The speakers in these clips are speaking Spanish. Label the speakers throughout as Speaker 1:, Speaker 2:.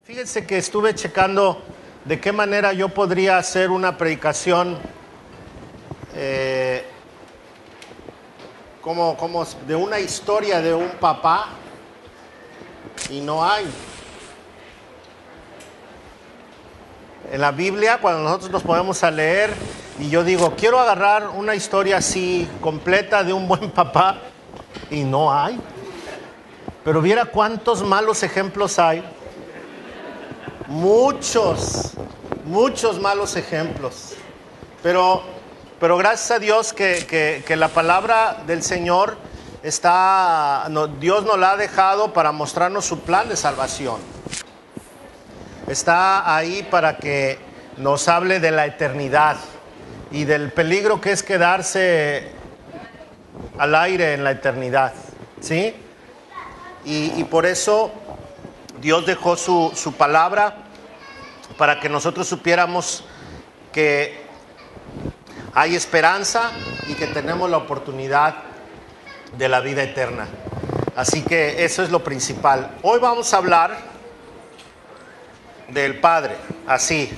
Speaker 1: Fíjense que estuve checando de qué manera yo podría hacer una predicación como de una historia de un papá, y no hay. En la Biblia, cuando nosotros nos ponemos a leer y yo digo, quiero agarrar una historia así completa de un buen papá, y no hay. Pero viera cuántos malos ejemplos hay. Muchos malos ejemplos. Pero gracias a Dios que la palabra del Señor Dios nos la ha dejado para mostrarnos su plan de salvación. Está ahí para que nos hable de la eternidad y del peligro que es quedarse al aire en la eternidad, ¿sí? Y por eso Dios dejó su palabra para que nosotros supiéramos que hay esperanza y que tenemos la oportunidad de la vida eterna. Así que eso es lo principal. Hoy vamos a hablar del Padre, así.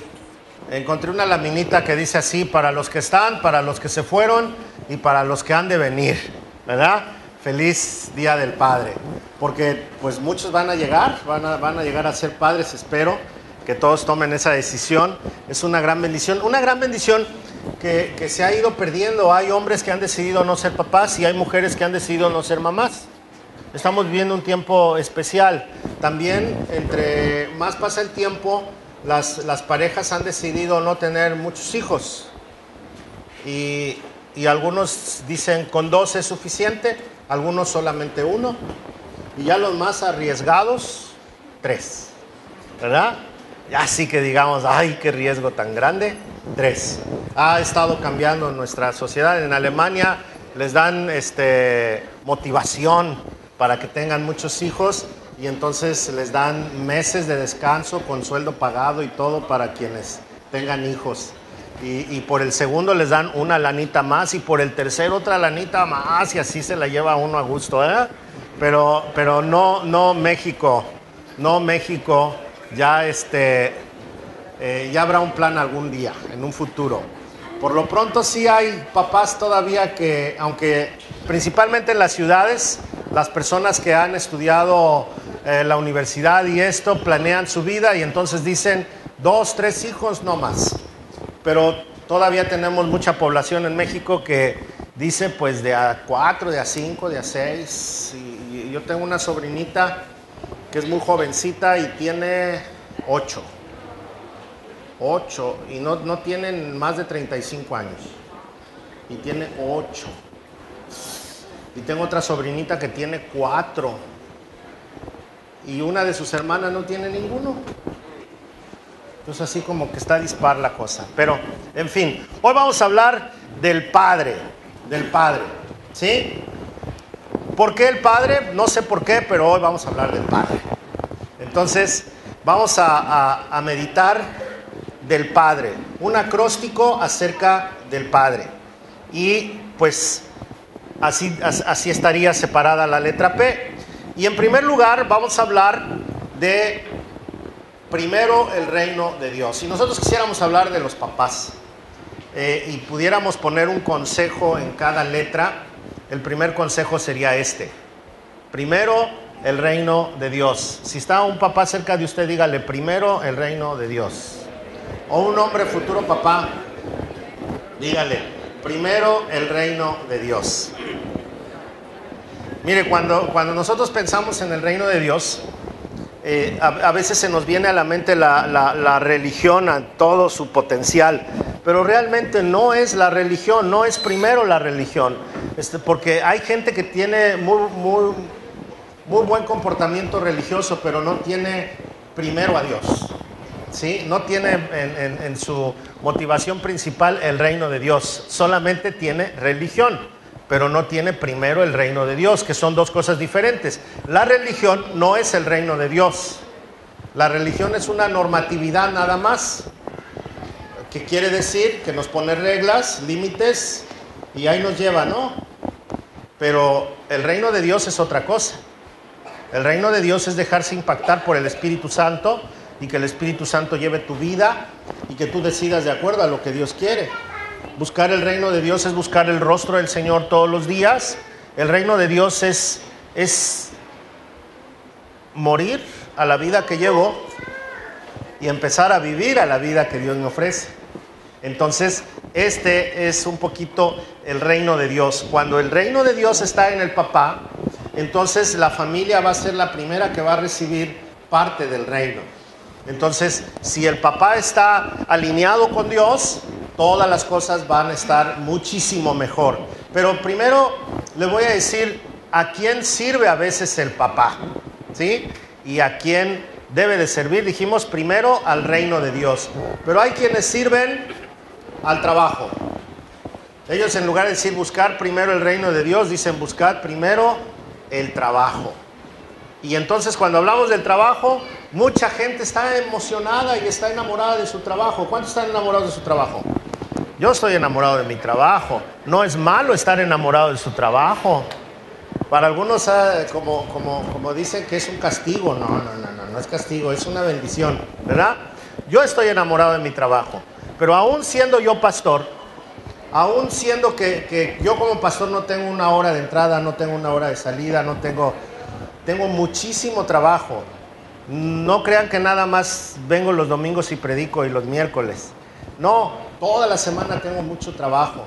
Speaker 1: Encontré una laminita que dice así: para los que están, para los que se fueron y para los que han de venir, ¿verdad? Feliz Día del Padre, porque pues muchos van a llegar a ser padres. Espero que todos tomen esa decisión. Es una gran bendición que se ha ido perdiendo. Hay hombres que han decidido no ser papás y hay mujeres que han decidido no ser mamás. Estamos viviendo un tiempo especial. También, entre más pasa el tiempo, las parejas han decidido no tener muchos hijos. Y algunos dicen con 2 es suficiente, algunos solamente 1. Y ya los más arriesgados, 3. ¿Verdad? Ya sí que digamos, ¡ay, qué riesgo tan grande! 3. Ha estado cambiando nuestra sociedad. En Alemania les dan motivación para que tengan muchos hijos, y entonces les dan meses de descanso con sueldo pagado y todo para quienes tengan hijos. Y por el segundo les dan una lanita más, y por el tercero otra lanita más, y así se la lleva uno a gusto, ¿eh? Pero no México, ya ya habrá un plan algún día, en un futuro. Por lo pronto sí hay papás todavía que, aunque principalmente en las ciudades, las personas que han estudiado la universidad y esto, planean su vida y entonces dicen 2, 3 hijos, no más. Pero todavía tenemos mucha población en México que dice pues de a 4, de a 5, de a 6. Y yo tengo una sobrinita que es muy jovencita y tiene 8, y no tienen más de 35 años, y tiene 8. Y tengo otra sobrinita que tiene 4, y una de sus hermanas no tiene ninguno. Entonces así como que está dispar la cosa. Pero, en fin, hoy vamos a hablar del Padre, ¿sí? ¿Por qué el Padre? No sé por qué, pero hoy vamos a hablar del Padre. Entonces, vamos a meditar del Padre, un acróstico acerca del Padre. Y pues así estaría separada la letra P. Y en primer lugar vamos a hablar de primero el reino de Dios. Si nosotros quisiéramos hablar de los papás y pudiéramos poner un consejo en cada letra, el primer consejo sería este: primero el reino de Dios. Si está un papá cerca de usted, dígale: primero el reino de Dios. O un hombre futuro papá, dígale: primero el reino de Dios. Mire, cuando nosotros pensamos en el reino de Dios, a veces se nos viene a la mente la religión a todo su potencial, pero realmente no es la religión, no es primero la religión, porque hay gente que tiene muy buen comportamiento religioso, pero no tiene primero a Dios, ¿sí? No tiene en su motivación principal el reino de Dios, solamente tiene religión, pero no tiene primero el reino de Dios, que son dos cosas diferentes. La religión no es el reino de Dios. La religión es una normatividad nada más, que quiere decir que nos pone reglas, límites, y ahí nos lleva, ¿no? Pero el reino de Dios es otra cosa. El reino de Dios es dejarse impactar por el Espíritu Santo y que el Espíritu Santo lleve tu vida y que tú decidas de acuerdo a lo que Dios quiere. Buscar el reino de Dios es buscar el rostro del Señor todos los días. El reino de Dios es morir a la vida que llevo y empezar a vivir a la vida que Dios me ofrece. Entonces, este es un poquito el reino de Dios. Cuando el reino de Dios está en el papá, entonces la familia va a ser la primera que va a recibir parte del reino. Entonces, si el papá está alineado con Dios, todas las cosas van a estar muchísimo mejor. Pero primero le voy a decir a quién sirve a veces el papá, ¿sí? Y a quién debe de servir. Dijimos primero al reino de Dios. Pero hay quienes sirven al trabajo. Ellos, en lugar de decir buscar primero el reino de Dios, dicen buscar primero el trabajo. Y entonces cuando hablamos del trabajo, mucha gente está emocionada y está enamorada de su trabajo. ¿Cuántos están enamorados de su trabajo? Yo estoy enamorado de mi trabajo. No es malo estar enamorado de su trabajo. Para algunos, como dicen que es un castigo. No es castigo, es una bendición, ¿verdad? Yo estoy enamorado de mi trabajo. Pero aún siendo yo pastor, aún siendo que yo como pastor no tengo una hora de entrada, no tengo una hora de salida, tengo muchísimo trabajo. No crean que nada más vengo los domingos y predico y los miércoles. No, toda la semana tengo mucho trabajo.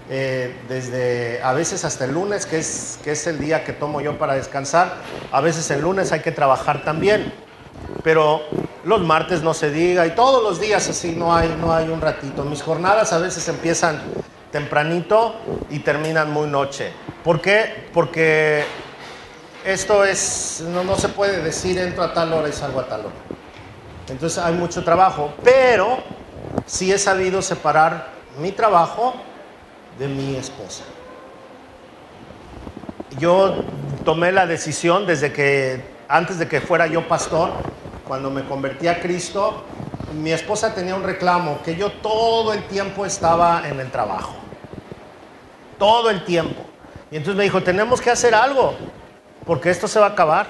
Speaker 1: Desde a veces hasta el lunes, que es el día que tomo yo para descansar. A veces el lunes hay que trabajar también. Pero los martes no se diga, y todos los días así, no hay un ratito. Mis jornadas a veces empiezan tempranito y terminan muy noche. ¿Por qué? Porque esto no se puede decir entro a tal hora y salgo a tal hora. Entonces hay mucho trabajo, pero sí he sabido separar mi trabajo de mi esposa. Yo tomé la decisión antes de que fuera yo pastor, cuando me convertí a Cristo, mi esposa tenía un reclamo, que yo todo el tiempo estaba en el trabajo. Todo el tiempo. Y entonces me dijo, tenemos que hacer algo, porque esto se va a acabar.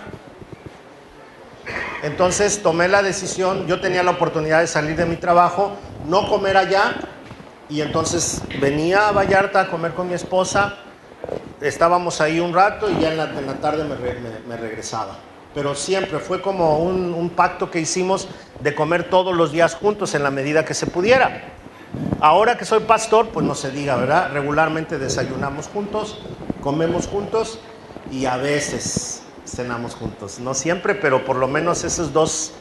Speaker 1: Entonces tomé la decisión, yo tenía la oportunidad de salir de mi trabajo, no comer allá, y entonces venía a Vallarta a comer con mi esposa, estábamos ahí un rato y ya en la tarde me regresaba. Pero siempre fue como un pacto que hicimos de comer todos los días juntos en la medida que se pudiera. Ahora que soy pastor, pues no se diga, ¿verdad? Regularmente desayunamos juntos, comemos juntos y a veces cenamos juntos. No siempre, pero por lo menos esos dos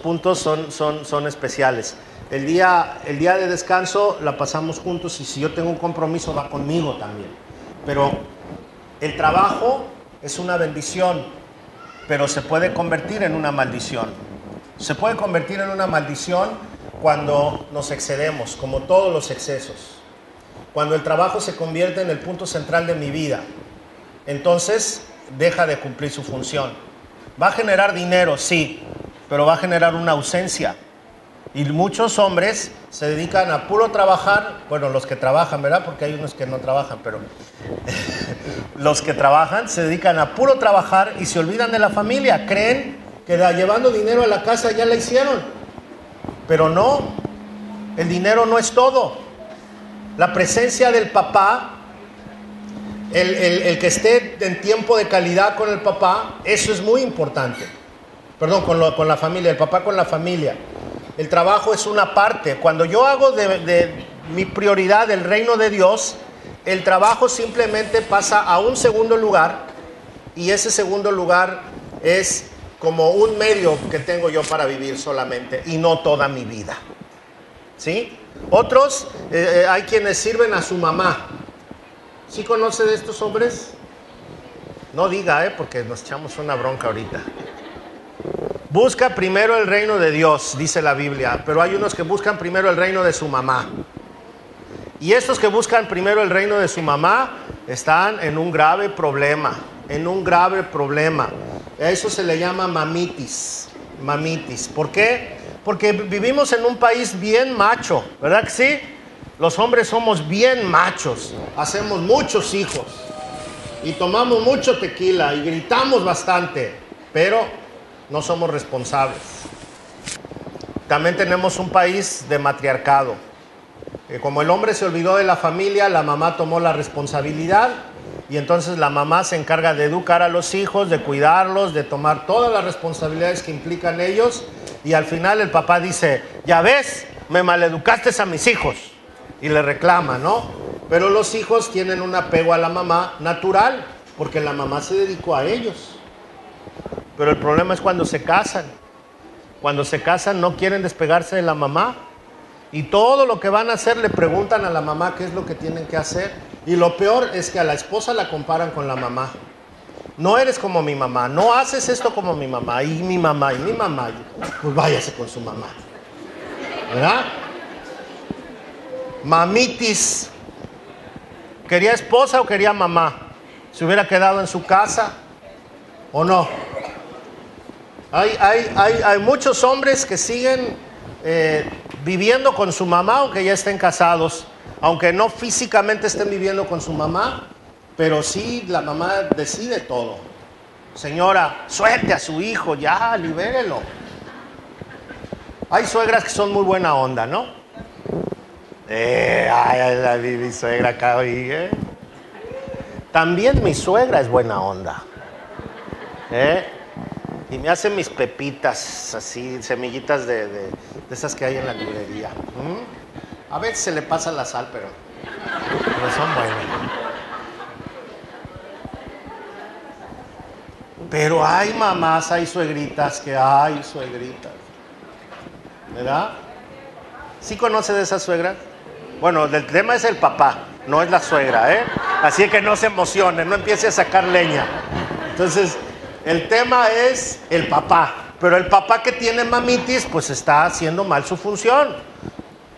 Speaker 1: puntos son especiales. El día de descanso la pasamos juntos y si yo tengo un compromiso va conmigo también. Pero el trabajo es una bendición, pero se puede convertir en una maldición. Se puede convertir en una maldición cuando nos excedemos, como todos los excesos. Cuando el trabajo se convierte en el punto central de mi vida, entonces deja de cumplir su función. Va a generar dinero, sí, pero va a generar una ausencia. Y muchos hombres se dedican a puro trabajar, bueno, los que trabajan, ¿verdad? Porque hay unos que no trabajan, pero los que trabajan se dedican a puro trabajar y se olvidan de la familia. Creen que llevando dinero a la casa ya la hicieron, pero no, el dinero no es todo. La presencia del papá, el que esté en tiempo de calidad con el papá, eso es muy importante. Perdón, con la familia, el papá con la familia. El trabajo es una parte. Cuando yo hago de mi prioridad el reino de Dios, el trabajo simplemente pasa a un segundo lugar, y ese segundo lugar es como un medio que tengo yo para vivir solamente y no toda mi vida. ¿Sí? Otros, hay quienes sirven a su mamá. ¿Sí conoce de estos hombres? No diga, porque nos echamos una bronca ahorita. Busca primero el reino de Dios, dice la Biblia, pero hay unos que buscan primero el reino de su mamá. Y estos que buscan primero el reino de su mamá están en un grave problema, A eso se le llama mamitis. ¿Por qué? Porque vivimos en un país bien macho, ¿verdad que sí? Los hombres somos bien machos, hacemos muchos hijos y tomamos mucho tequila y gritamos bastante, pero no somos responsables. También tenemos un país de matriarcado. Como el hombre se olvidó de la familia, la mamá tomó la responsabilidad y entonces la mamá se encarga de educar a los hijos, de cuidarlos, de tomar todas las responsabilidades que implican ellos, y al final el papá dice, ya ves, me maleducaste a mis hijos, y le reclama, ¿no? Pero los hijos tienen un apego a la mamá natural, porque la mamá se dedicó a ellos. Pero el problema es cuando se casan. Cuando se casan no quieren despegarse de la mamá. Y todo lo que van a hacer le preguntan a la mamá qué es lo que tienen que hacer. Y lo peor es que a la esposa la comparan con la mamá. No eres como mi mamá, no haces esto como mi mamá, y mi mamá, y mi mamá. Pues váyase con su mamá. ¿Verdad? Mamitis. ¿Quería esposa o quería mamá? ¿Se hubiera quedado en su casa o no? Hay muchos hombres que siguen viviendo con su mamá aunque ya estén casados, aunque no físicamente estén viviendo con su mamá, pero sí la mamá decide todo. Señora, suelte a su hijo, ya, libérelo. Hay suegras que son muy buena onda, ¿no? Mi suegra acá, oye. También mi suegra es buena onda. Y me hace mis pepitas, así, semillitas de esas que hay en la librería. A veces se le pasa la sal, pero son buenas. Pero hay mamás, hay suegritas, ¿verdad? ¿Sí conoce de esas suegras? Bueno, el tema es el papá, no es la suegra, ¿eh? Así que no se emocione, no empiece a sacar leña. Entonces, el tema es el papá, pero el papá que tiene mamitis, pues está haciendo mal su función.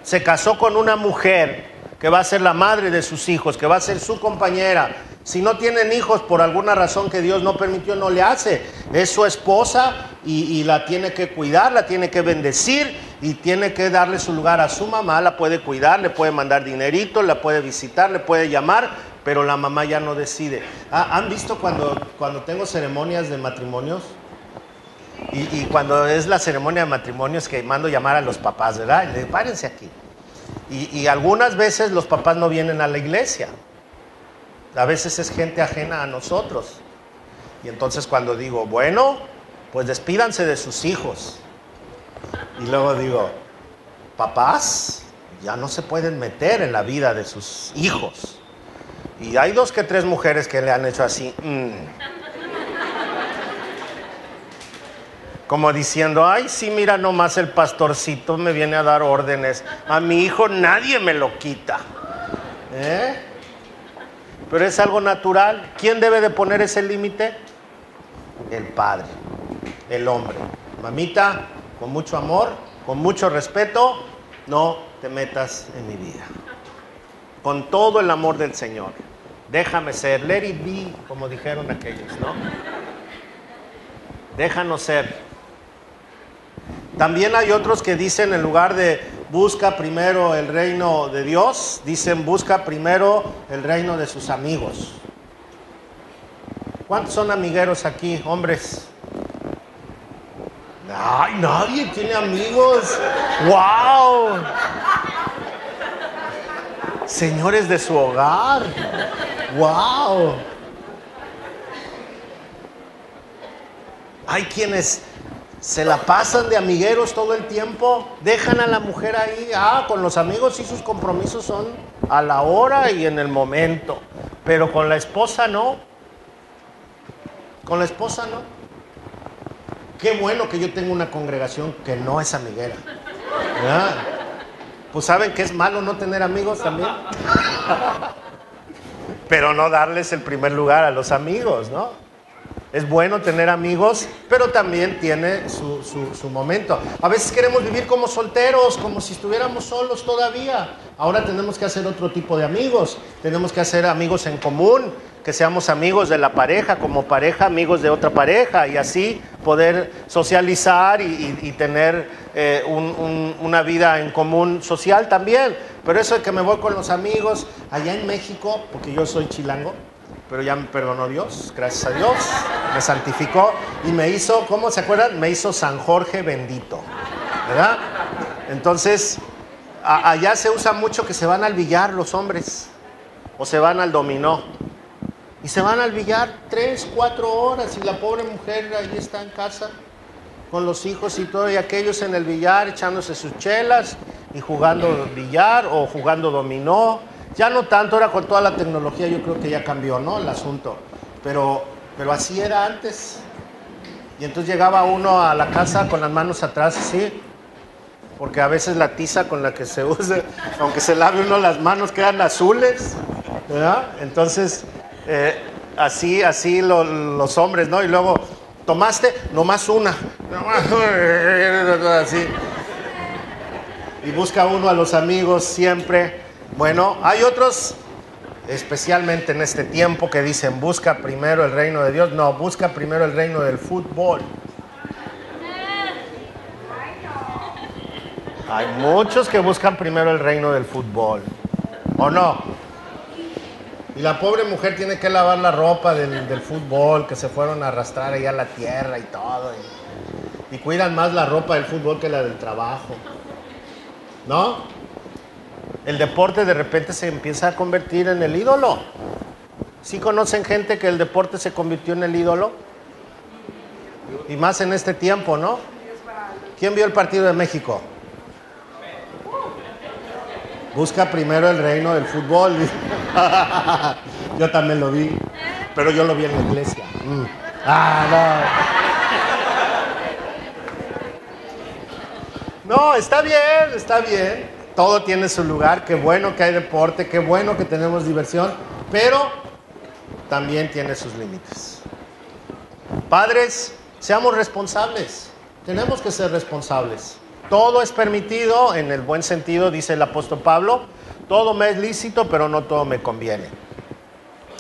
Speaker 1: Se casó con una mujer que va a ser la madre de sus hijos, que va a ser su compañera. Si no tienen hijos por alguna razón que Dios no permitió, no le hace. Es su esposa y la tiene que cuidar, la tiene que bendecir y tiene que darle su lugar a su mamá. La puede cuidar, le puede mandar dinerito, la puede visitar, le puede llamar, pero la mamá ya no decide. ¿Han visto cuando tengo ceremonias de matrimonios? Y cuando es la ceremonia de matrimonios que mando llamar a los papás, ¿verdad? Y le digo, párense aquí. Y algunas veces los papás no vienen a la iglesia. A veces es gente ajena a nosotros. Y entonces cuando digo, bueno, pues despídanse de sus hijos. Y luego digo, papás ya no se pueden meter en la vida de sus hijos. Y hay 2 que 3 mujeres que le han hecho así. Como diciendo, ay, sí, mira nomás el pastorcito me viene a dar órdenes. A mi hijo nadie me lo quita. Pero es algo natural. ¿Quién debe de poner ese límite? El padre, el hombre. Mamita, con mucho amor, con mucho respeto, no te metas en mi vida. Con todo el amor del Señor. Déjame ser, let it be, como dijeron aquellos, ¿no? Déjanos ser. También hay otros que dicen, en lugar de busca primero el reino de Dios, dicen busca primero el reino de sus amigos. ¿Cuántos son amigueros aquí, hombres? Ay, nadie tiene amigos. ¡Wow! Señores de su hogar. ¡Wow! Hay quienes se la pasan de amigueros todo el tiempo, dejan a la mujer ahí, con los amigos sí sus compromisos son a la hora y en el momento, pero con la esposa no. Con la esposa no. Qué bueno que yo tengo una congregación que no es amiguera. ¿Verdad? Pues saben que es malo no tener amigos también. Pero no darles el primer lugar a los amigos, ¿no? Es bueno tener amigos, pero también tiene su momento. A veces queremos vivir como solteros, como si estuviéramos solos todavía. Ahora tenemos que hacer otro tipo de amigos. Tenemos que hacer amigos en común, que seamos amigos de la pareja, como pareja, amigos de otra pareja, y así poder socializar y tener una vida en común social también. Pero eso de que me voy con los amigos, allá en México, porque yo soy chilango, pero ya me perdonó Dios, gracias a Dios, me santificó y me hizo, ¿cómo se acuerdan? Me hizo San Jorge bendito, ¿verdad? Entonces, allá se usa mucho que se van al billar los hombres, o se van al dominó. Y se van al billar 3, 4 horas y la pobre mujer ahí está en casa con los hijos y todo, y aquellos en el billar echándose sus chelas y jugando billar o jugando dominó. Ya no tanto, ahora con toda la tecnología yo creo que ya cambió, ¿no?, el asunto. Pero así era antes. Y entonces llegaba uno a la casa con las manos atrás, así, porque a veces la tiza con la que se usa, aunque se lave uno las manos, quedan azules, ¿verdad? Entonces, así los hombres, ¿no? Y luego, ¿tomaste? Nomás una. Así. Y busca uno a los amigos siempre. Bueno, hay otros, especialmente en este tiempo, que dicen, busca primero el reino de Dios. No, busca primero el reino del fútbol. Hay muchos que buscan primero el reino del fútbol, ¿o no? Y la pobre mujer tiene que lavar la ropa del fútbol, que se fueron a arrastrar allá a la tierra y todo. Y cuidan más la ropa del fútbol que la del trabajo, ¿no? El deporte de repente se empieza a convertir en el ídolo. ¿Sí conocen gente que el deporte se convirtió en el ídolo? Y más en este tiempo, ¿no? ¿Quién vio el partido de México? Busca primero el reino del fútbol. Yo también lo vi, pero yo lo vi en la iglesia. No, está bien. Todo tiene su lugar. Qué bueno que hay deporte, qué bueno que tenemos diversión, pero también tiene sus límites. Padres, seamos responsables. Tenemos que ser responsables. Todo es permitido en el buen sentido, dice el apóstol Pablo. Todo me es lícito, pero no todo me conviene.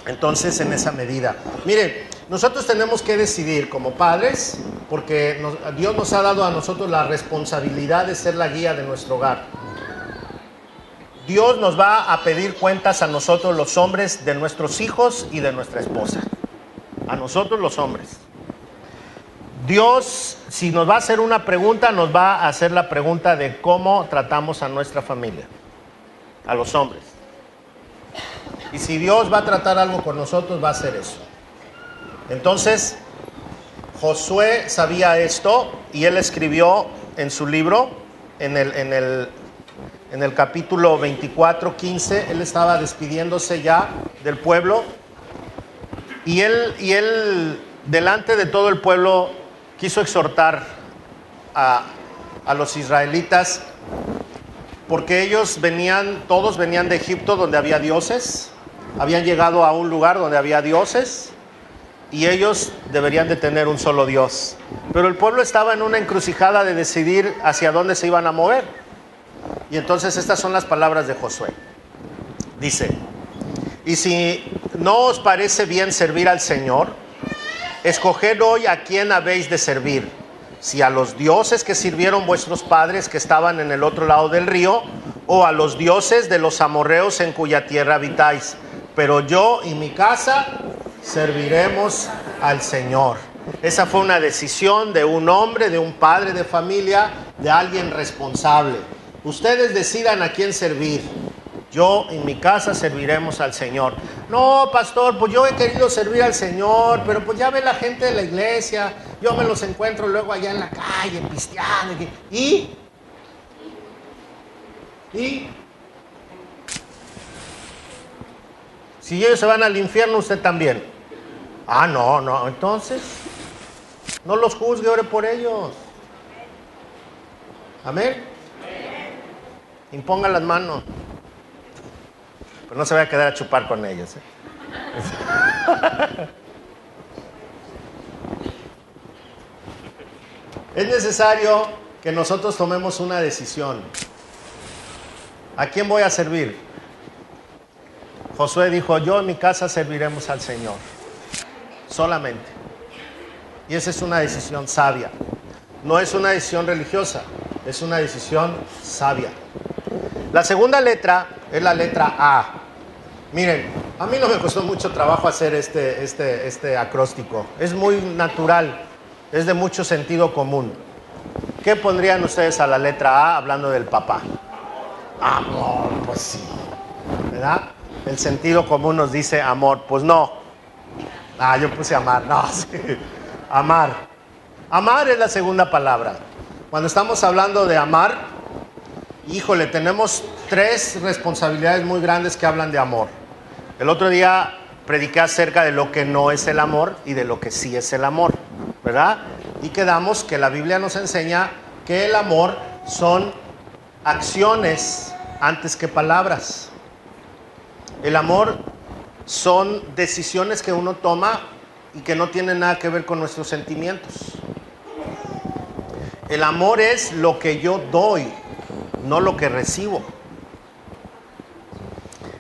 Speaker 1: Entonces, en esa medida, miren, nosotros tenemos que decidir como padres, porque Dios nos ha dado a nosotros la responsabilidad de ser la guía de nuestro hogar. Dios nos va a pedir cuentas a nosotros los hombres de nuestros hijos y de nuestra esposa. A nosotros los hombres. Dios, si nos va a hacer una pregunta, nos va a hacer la pregunta de cómo tratamos a nuestra familia, a los hombres. Y si Dios va a tratar algo con nosotros, va a hacer eso. Entonces, Josué sabía esto y él escribió en su libro, en el capítulo 24, 15, él estaba despidiéndose ya del pueblo y él delante de todo el pueblo quiso exhortar a los israelitas, porque ellos todos venían de Egipto donde había dioses, habían llegado a un lugar donde había dioses y ellos deberían de tener un solo Dios. Pero el pueblo estaba en una encrucijada de decidir hacia dónde se iban a mover. Y entonces estas son las palabras de Josué. Dice, y si no os parece bien servir al Señor, escoged hoy a quién habéis de servir, si a los dioses que sirvieron vuestros padres que estaban en el otro lado del río, o a los dioses de los amorreos en cuya tierra habitáis. Pero yo y mi casa serviremos al Señor. Esa fue una decisión de un hombre, de un padre de familia, de alguien responsable. Ustedes decidan a quién servir. Yo y mi casa serviremos al Señor. No, pastor, pues yo he querido servir al Señor, pero pues ya ve la gente de la iglesia, yo me los encuentro luego allá en la calle, pisteando. ¿Y? Si ellos se van al infierno, usted también. Ah, no, entonces, no los juzgue, ore por ellos. Amén. Imponga las manos. Pero no se vaya a quedar a chupar con ellos. Es necesario que nosotros tomemos una decisión. ¿A quién voy a servir? Josué dijo, yo en mi casa serviremos al Señor. Solamente. Y esa es una decisión sabia. No es una decisión religiosa, es una decisión sabia. La segunda letra es la letra A. Miren, a mí no me costó mucho trabajo hacer este acróstico. Es muy natural, es de mucho sentido común. ¿Qué pondrían ustedes a la letra A hablando del papá? Amor, pues sí, ¿verdad? El sentido común nos dice amor, pues no. Yo puse amar, no, sí. Amar. Amar es la segunda palabra. Cuando estamos hablando de amar, híjole, tenemos 3 responsabilidades muy grandes que hablan de amor. El otro día prediqué acerca de lo que no es el amor y de lo que sí es el amor, ¿verdad? Y quedamos que la Biblia nos enseña que el amor son acciones antes que palabras. El amor son decisiones que uno toma y que no tienen nada que ver con nuestros sentimientos. El amor es lo que yo doy, no lo que recibo.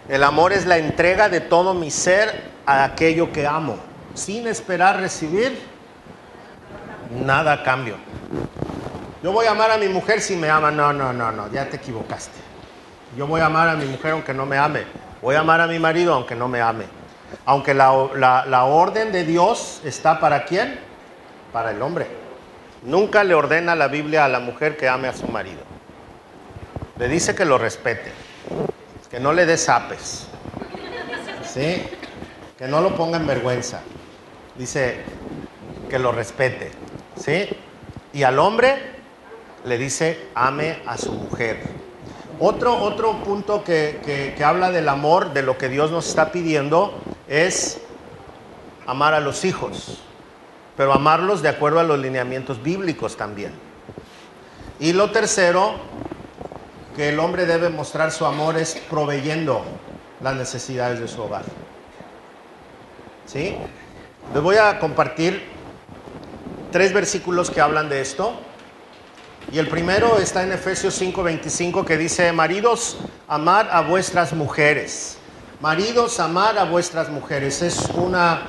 Speaker 1: El amor es la entrega de todo mi ser a aquello que amo, sin esperar recibir nada a cambio. Yo voy a amar a mi mujer si me ama. No, ya te equivocaste. Yo voy a amar a mi mujer aunque no me ame. Voy a amar a mi marido aunque no me ame. Aunque la orden de Dios está ¿para quién? Para el hombre. Nunca le ordena la Biblia a la mujer que ame a su marido. Le dice que lo respete, que no le dé zapes, ¿sí? Que no lo ponga en vergüenza. Dice que lo respete, ¿sí? Y al hombre le dice ame a su mujer. Otro punto que habla del amor, de lo que Dios nos está pidiendo, es amar a los hijos, pero amarlos de acuerdo a los lineamientos bíblicos también. Y lo tercero, que el hombre debe mostrar su amor es proveyendo las necesidades de su hogar. ¿Sí? Les voy a compartir 3 versículos que hablan de esto. Y el primero está en Efesios 5:25, que dice: maridos, amad a vuestras mujeres. Maridos, amad a vuestras mujeres. Es una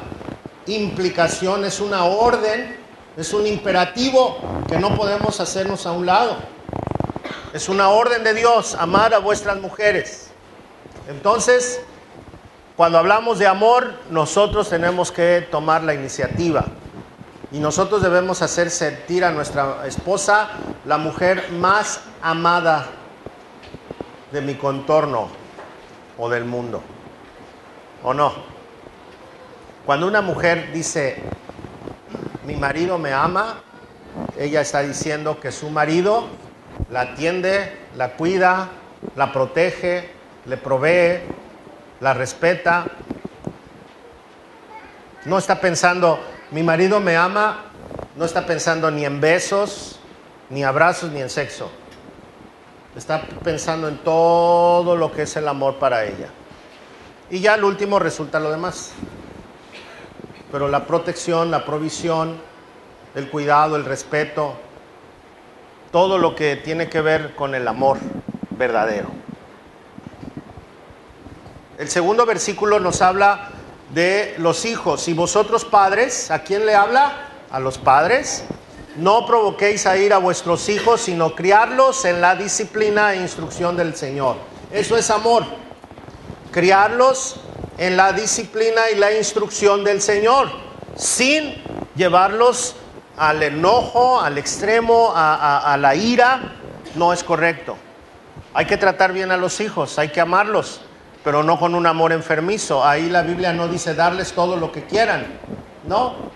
Speaker 1: implicación, es una orden, es un imperativo que no podemos hacernos a un lado. Es una orden de Dios, amar a vuestras mujeres. Entonces, cuando hablamos de amor, nosotros tenemos que tomar la iniciativa. Y nosotros debemos hacer sentir a nuestra esposa la mujer más amada de mi contorno o del mundo. ¿O no? Cuando una mujer dice, mi marido me ama, ella está diciendo que su marido la atiende, la cuida, la protege, le provee, la respeta. No está pensando, mi marido me ama, no está pensando ni en besos, ni abrazos, ni en sexo. Está pensando en todo lo que es el amor para ella. Y ya al último resulta lo demás. Pero la protección, la provisión, el cuidado, el respeto, todo lo que tiene que ver con el amor verdadero. El segundo versículo nos habla de los hijos. Y vosotros padres, ¿a quién le habla? A los padres. No provoquéis a ir a vuestros hijos, sino criarlos en la disciplina e instrucción del Señor. Eso es amor. Criarlos en la disciplina y la instrucción del Señor, sin llevarlos al enojo, al extremo, a la ira. No es correcto. Hay que tratar bien a los hijos, hay que amarlos, pero no con un amor enfermizo. Ahí la Biblia no dice darles todo lo que quieran, no.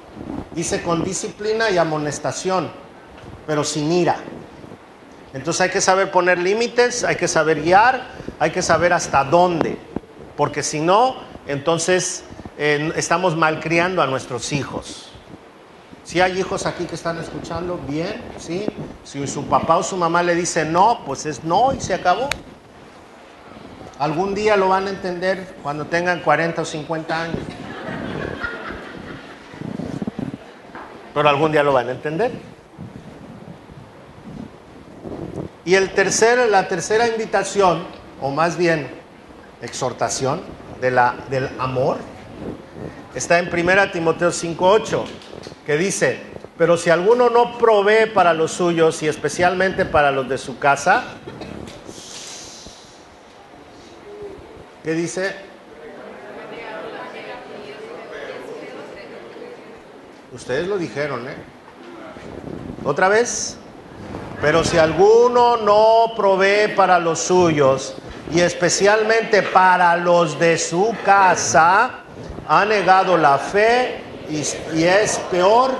Speaker 1: Dice con disciplina y amonestación, pero sin ira. Entonces hay que saber poner límites, hay que saber guiar, hay que saber hasta dónde, porque si no, entonces estamos malcriando a nuestros hijos. Si hay hijos aquí que están escuchando, bien, ¿sí? Si su papá o su mamá le dice no, pues es no y se acabó. Algún día lo van a entender cuando tengan 40 o 50 años. Pero algún día lo van a entender. Y la tercera invitación, o más bien exhortación del amor, está en 1 Timoteo 5:8, que dice: pero si alguno no provee para los suyos y especialmente para los de su casa, ¿qué dice? Ustedes lo dijeron, ¿eh? ¿Otra vez? Pero si alguno no provee para los suyos, y especialmente para los de su casa, ha negado la fe y es peor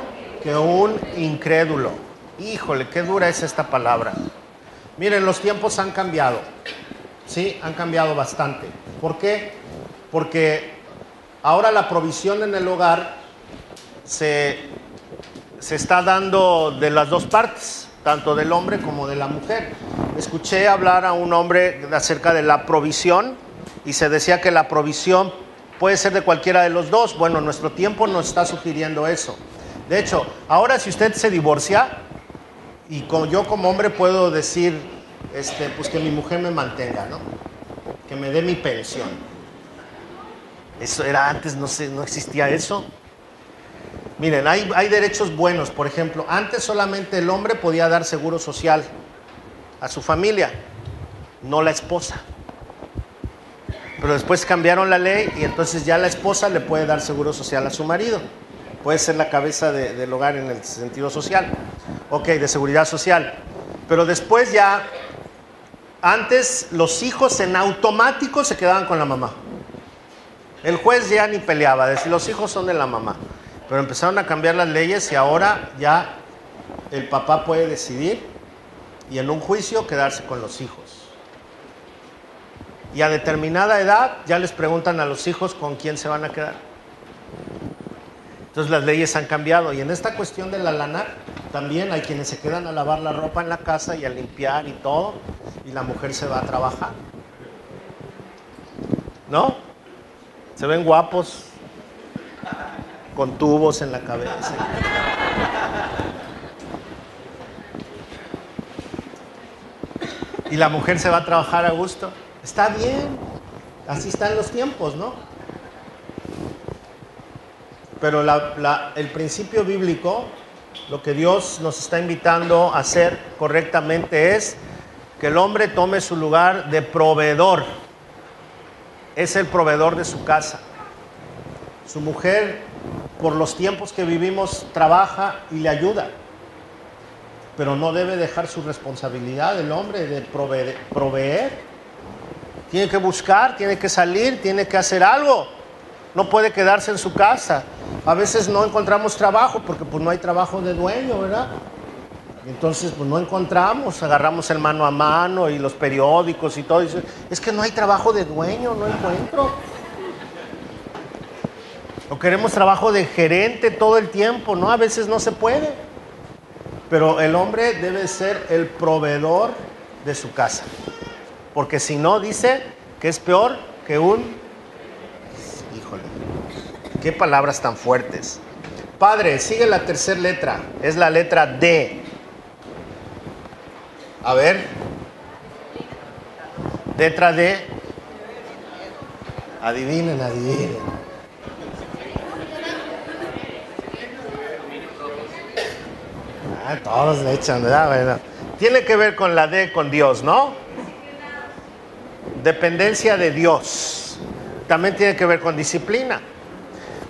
Speaker 1: que un incrédulo. Híjole, qué dura es esta palabra. Miren, los tiempos han cambiado. Sí, han cambiado bastante. ¿Por qué? Porque ahora la provisión en el hogar se está dando de las dos partes, tanto del hombre como de la mujer. Escuché hablar a un hombre acerca de la provisión y se decía que la provisión puede ser de cualquiera de los dos. Bueno, nuestro tiempo nos está sugiriendo eso. De hecho, ahora si usted se divorcia, y yo como hombre puedo decir, pues que mi mujer me mantenga, ¿no? Que me dé mi pensión. Eso era antes, no sé, no existía eso. Miren, hay derechos buenos. Por ejemplo, antes solamente el hombre podía dar seguro social a su familia, no la esposa. Pero después cambiaron la ley y entonces ya la esposa le puede dar seguro social a su marido. Puede ser la cabeza del hogar en el sentido social. Ok, de seguridad social. Pero después ya, antes los hijos en automático se quedaban con la mamá. El juez ya ni peleaba, decía, los hijos son de la mamá. Pero empezaron a cambiar las leyes y ahora ya el papá puede decidir y en un juicio quedarse con los hijos. Y a determinada edad ya les preguntan a los hijos con quién se van a quedar. Entonces las leyes han cambiado. Y en esta cuestión de la lana, también hay quienes se quedan a lavar la ropa en la casa y a limpiar y todo, y la mujer se va a trabajar. ¿No? Se ven guapos, con tubos en la cabeza. Y la mujer se va a trabajar a gusto. Está bien, así están los tiempos, ¿no? Pero el principio bíblico, lo que Dios nos está invitando a hacer correctamente es que el hombre tome su lugar de proveedor. Es el proveedor de su casa. Su mujer, por los tiempos que vivimos, trabaja y le ayuda. Pero no debe dejar su responsabilidad el hombre de proveer. Tiene que buscar, tiene que salir, tiene que hacer algo. No puede quedarse en su casa. A veces no encontramos trabajo porque pues no hay trabajo de dueño, ¿verdad? Entonces pues no encontramos, agarramos el mano a mano y los periódicos y todo. Y dice, es que no hay trabajo de dueño, no encuentro. O queremos trabajo de gerente todo el tiempo, ¿no? A veces no se puede. Pero el hombre debe ser el proveedor de su casa. Porque si no, dice que es peor que un... Híjole, qué palabras tan fuertes. Padre, sigue la tercera letra. Es la letra D. A ver. Letra D. Adivinen, adivinen. Todos le echan, ¿verdad? Bueno, tiene que ver con la D, con Dios, ¿no? Dependencia de Dios. También tiene que ver con disciplina.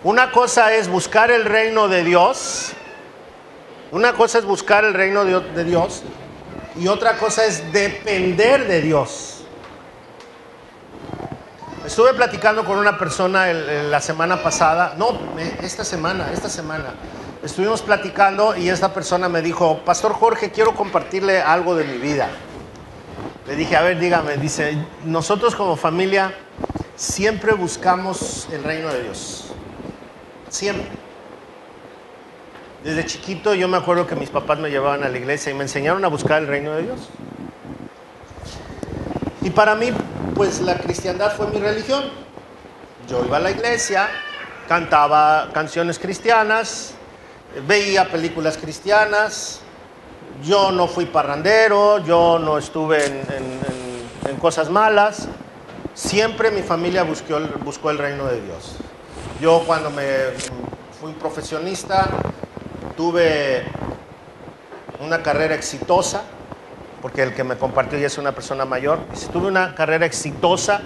Speaker 1: Una cosa es buscar el reino de Dios. Una cosa es buscar el reino de Dios. Y otra cosa es depender de Dios. Estuve platicando con una persona la semana pasada. No, esta semana. Estuvimos platicando y esta persona me dijo, Pastor Jorge, quiero compartirle algo de mi vida. Le dije, a ver, dígame. Dice, nosotros como familia siempre buscamos el reino de Dios. Siempre. Desde chiquito yo me acuerdo que mis papás me llevaban a la iglesia y me enseñaron a buscar el reino de Dios. Y para mí, pues la cristiandad fue mi religión. Yo iba a la iglesia, cantaba canciones cristianas, veía películas cristianas, yo no fui parrandero, yo no estuve en cosas malas. Siempre mi familia buscó el reino de Dios. Yo cuando fui un profesionista, tuve una carrera exitosa, porque el que me compartió ya es una persona mayor. Tuve una carrera exitosa,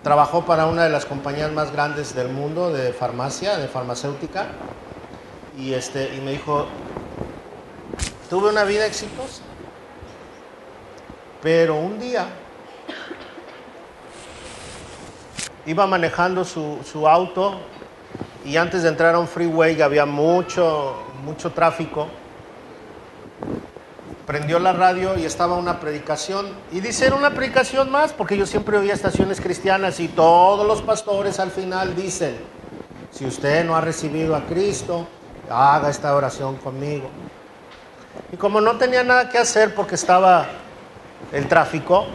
Speaker 1: trabajó para una de las compañías más grandes del mundo de farmacia, de farmacéutica, y me dijo, tuve una vida exitosa. Pero un día iba manejando su auto y antes de entrar a un freeway había mucho tráfico. Prendió la radio y estaba una predicación. Y dice, era una predicación más, porque yo siempre oía estaciones cristianas y todos los pastores al final dicen, si usted no ha recibido a Cristo, haga esta oración conmigo. Y como no tenía nada que hacer porque estaba el tráfico,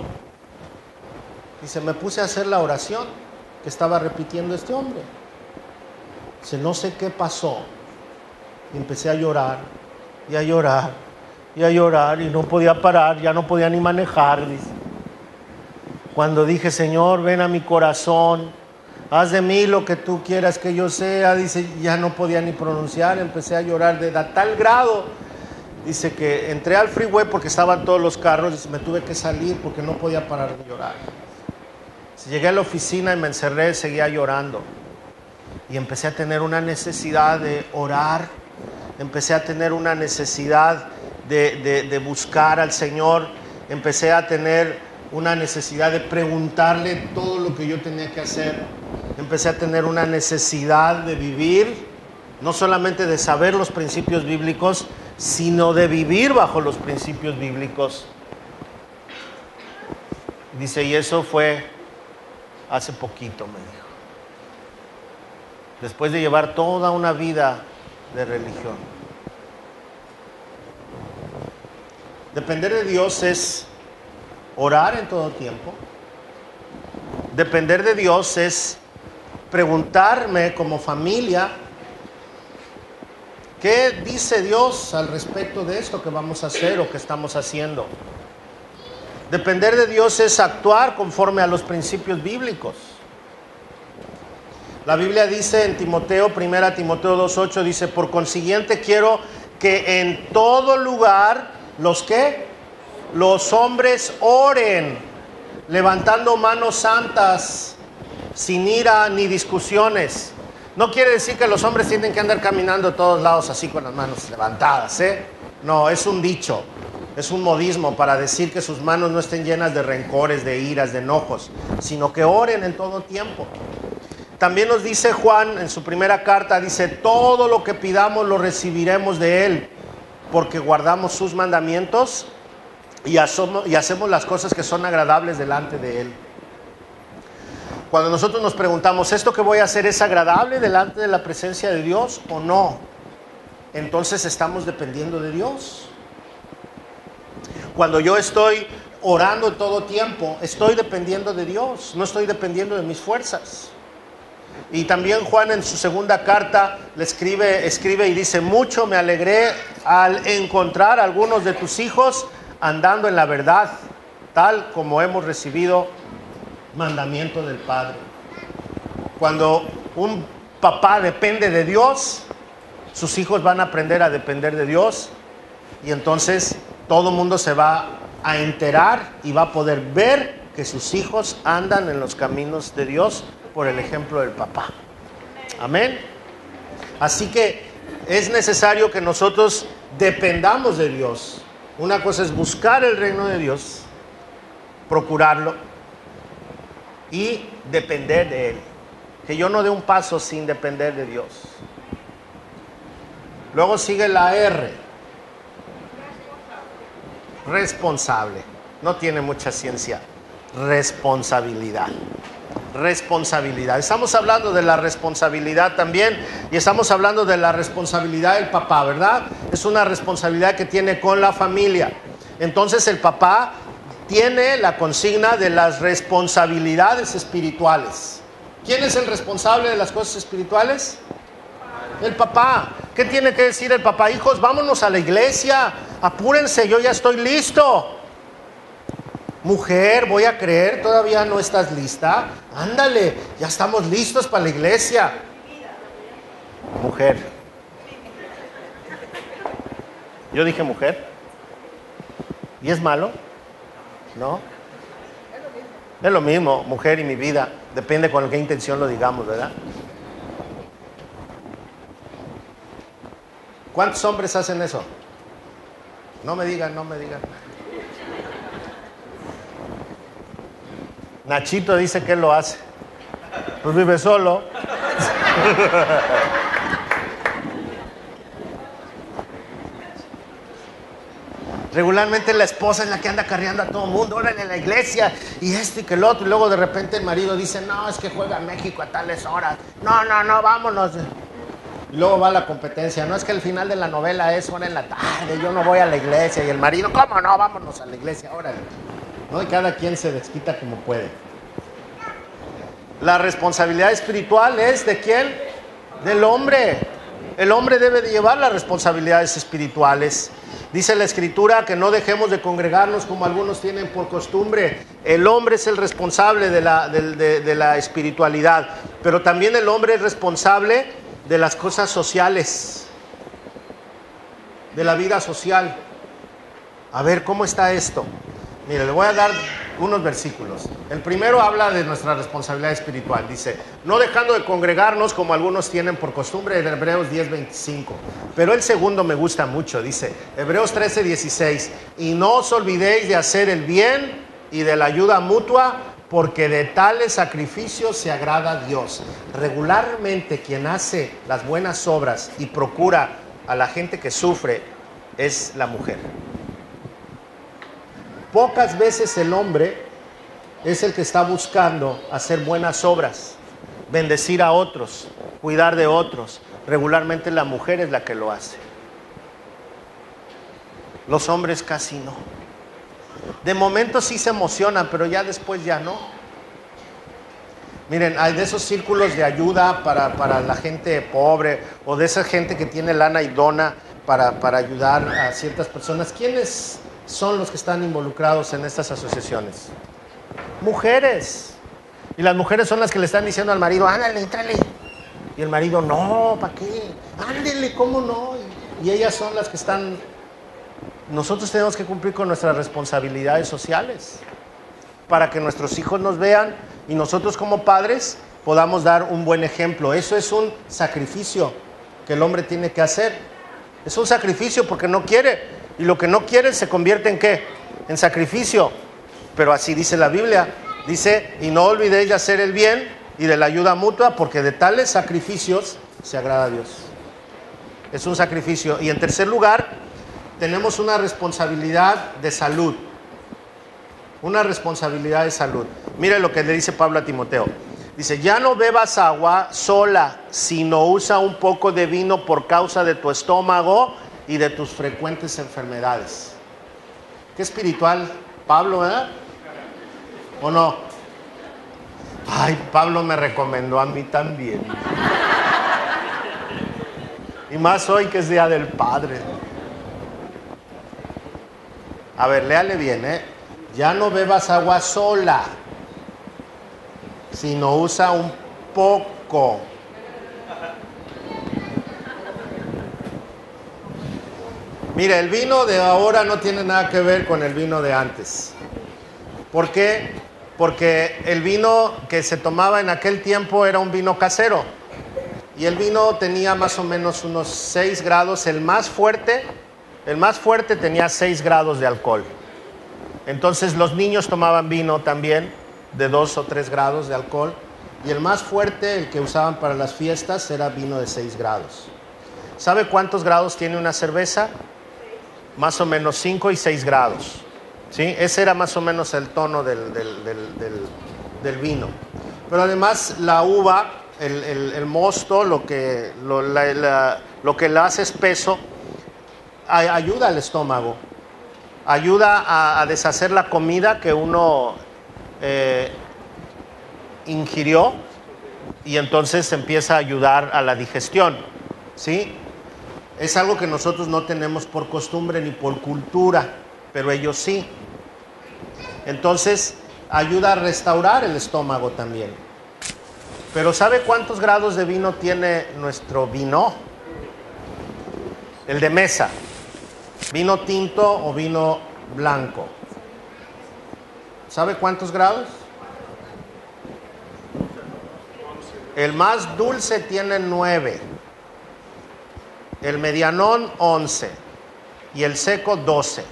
Speaker 1: dice, me puse a hacer la oración que estaba repitiendo este hombre. Dice, no sé qué pasó. Y empecé a llorar, y a llorar, y a llorar, y no podía parar, ya no podía ni manejar. Dice. Cuando dije, Señor, ven a mi corazón, haz de mí lo que tú quieras que yo sea, dice, ya no podía ni pronunciar, empecé a llorar de tal grado. Dice que entré al freeway porque estaban todos los carros, dice, me tuve que salir porque no podía parar de llorar. Dice, llegué a la oficina y me encerré, seguía llorando. Y empecé a tener una necesidad de orar, empecé a tener una necesidad de buscar al Señor, empecé a tener una necesidad de preguntarle todo lo que yo tenía que hacer, empecé a tener una necesidad de vivir, no solamente de saber los principios bíblicos, sino de vivir bajo los principios bíblicos. Dice, y eso fue hace poquito, me dijo. Después de llevar toda una vida de religión. Depender de Dios es orar en todo tiempo. Depender de Dios es preguntarme como familia, ¿qué dice Dios al respecto de esto que vamos a hacer o que estamos haciendo? Depender de Dios es actuar conforme a los principios bíblicos. La Biblia dice en Timoteo, 1 Timoteo 2:8, dice, por consiguiente quiero que en todo lugar, ¿los qué? Los hombres oren, levantando manos santas, sin ira ni discusiones. No quiere decir que los hombres tienen que andar caminando a todos lados así con las manos levantadas, ¿eh? No, es un dicho, es un modismo para decir que sus manos no estén llenas de rencores, de iras, de enojos, sino que oren en todo tiempo. También nos dice Juan en su primera carta, dice, todo lo que pidamos lo recibiremos de Él, porque guardamos sus mandamientos y hacemos las cosas que son agradables delante de Él. Cuando nosotros nos preguntamos, ¿esto que voy a hacer es agradable delante de la presencia de Dios o no? Entonces estamos dependiendo de Dios. Cuando yo estoy orando todo tiempo, estoy dependiendo de Dios, no estoy dependiendo de mis fuerzas. Y también Juan en su segunda carta le escribe y dice, mucho me alegré al encontrar a algunos de tus hijos andando en la verdad, tal como hemos recibido mandamiento del Padre. Cuando un papá depende de Dios, sus hijos van a aprender a depender de Dios y entonces todo el mundo se va a enterar y va a poder ver que sus hijos andan en los caminos de Dios por el ejemplo del papá. Amén. Así que es necesario que nosotros dependamos de Dios. Una cosa es buscar el reino de Dios, procurarlo y depender de Él. Que yo no dé un paso sin depender de Dios. Luego sigue la R. Responsable. No tiene mucha ciencia. Responsabilidad. Responsabilidad. Estamos hablando de la responsabilidad también y estamos hablando de la responsabilidad del papá, ¿verdad? Es una responsabilidad que tiene con la familia. Entonces el papá tiene la consigna de las responsabilidades espirituales. ¿Quién es el responsable de las cosas espirituales? El papá. ¿Qué tiene que decir el papá? Hijos, vámonos a la iglesia, apúrense, yo ya estoy listo. Mujer, voy a creer, todavía no estás lista. Ándale, ya estamos listos para la iglesia. Mujer. Yo dije mujer. ¿Y es malo? ¿No? Es lo mismo, mujer y mi vida. Depende con qué intención lo digamos, ¿verdad? ¿Cuántos hombres hacen eso? No me digan, no me digan. Nachito dice que él lo hace. Pues vive solo. Regularmente la esposa es la que anda carreando a todo el mundo, órale a la iglesia, y esto y que el otro, y luego de repente el marido dice, no, es que juega México a tales horas, no, vámonos. Y luego va la competencia, no, es que el final de la novela es hora en la tarde, yo no voy a la iglesia, y el marido, ¿cómo no? Vámonos a la iglesia, órale. ¿No? Y cada quien se desquita como puede. La responsabilidad espiritual es ¿de quién? Del hombre. El hombre debe de llevar las responsabilidades espirituales. Dice la Escritura que no dejemos de congregarnos como algunos tienen por costumbre. El hombre es el responsable de la espiritualidad, pero también el hombre es responsable de las cosas sociales, de la vida social. A ver, ¿cómo está esto? Mire, le voy a dar unos versículos. El primero habla de nuestra responsabilidad espiritual. Dice, no dejando de congregarnos como algunos tienen por costumbre, en Hebreos 10:25. Pero el segundo me gusta mucho. Dice, Hebreos 13:16. Y no os olvidéis de hacer el bien y de la ayuda mutua, porque de tales sacrificios se agrada a Dios. Regularmente quien hace las buenas obras y procura a la gente que sufre es la mujer. Pocas veces el hombre es el que está buscando hacer buenas obras, bendecir a otros, cuidar de otros. Regularmente la mujer es la que lo hace. Los hombres casi no. De momento sí se emocionan, pero ya después ya no. Miren, hay de esos círculos de ayuda para la gente pobre, o de esa gente que tiene lana y dona para ayudar a ciertas personas. ¿Quiénes son los que están involucrados en estas asociaciones? Mujeres. Y las mujeres son las que le están diciendo al marido, ándale, entrale. Y el marido, no, ¿para qué? Ándele, ¿cómo no? Y ellas son las que están... Nosotros tenemos que cumplir con nuestras responsabilidades sociales para que nuestros hijos nos vean y nosotros como padres podamos dar un buen ejemplo. Eso es un sacrificio que el hombre tiene que hacer. Es un sacrificio porque no quiere. Y lo que no quiere se convierte en ¿qué? En sacrificio. Pero así dice la Biblia. Dice, y no olvidéis de hacer el bien y de la ayuda mutua, porque de tales sacrificios se agrada a Dios. Es un sacrificio. Y en tercer lugar, tenemos una responsabilidad de salud. Una responsabilidad de salud. Mire lo que le dice Pablo a Timoteo. Dice, ya no bebas agua sola, sino usa un poco de vino por causa de tu estómago y de tus frecuentes enfermedades. Qué espiritual Pablo, ¿verdad? ¿O no? Ay, Pablo me recomendó a mí también. Y más hoy que es Día del Padre. A ver, léale bien, ¿eh? Ya no bebas agua sola, sino usa un poco. Mira, el vino de ahora no tiene nada que ver con el vino de antes. ¿Por qué? Porque el vino que se tomaba en aquel tiempo era un vino casero. Y el vino tenía más o menos unos 6 grados. El más fuerte tenía 6 grados de alcohol. Entonces los niños tomaban vino también de 2 o 3 grados de alcohol. Y el más fuerte, el que usaban para las fiestas, era vino de 6 grados. ¿Sabe cuántos grados tiene una cerveza? Más o menos 5 y 6 grados. ¿Sí? Ese era más o menos el tono del vino. Pero además la uva, el mosto, lo que la hace espeso, ayuda al estómago. Ayuda a deshacer la comida que uno ingirió y entonces empieza a ayudar a la digestión. ¿Sí? Es algo que nosotros no tenemos por costumbre ni por cultura, pero ellos sí. Entonces, ayuda a restaurar el estómago también. Pero ¿sabe cuántos grados de vino tiene nuestro vino? El de mesa. Vino tinto o vino blanco. ¿Sabe cuántos grados? El más dulce tiene 9. El medianón, 11. y el seco 12.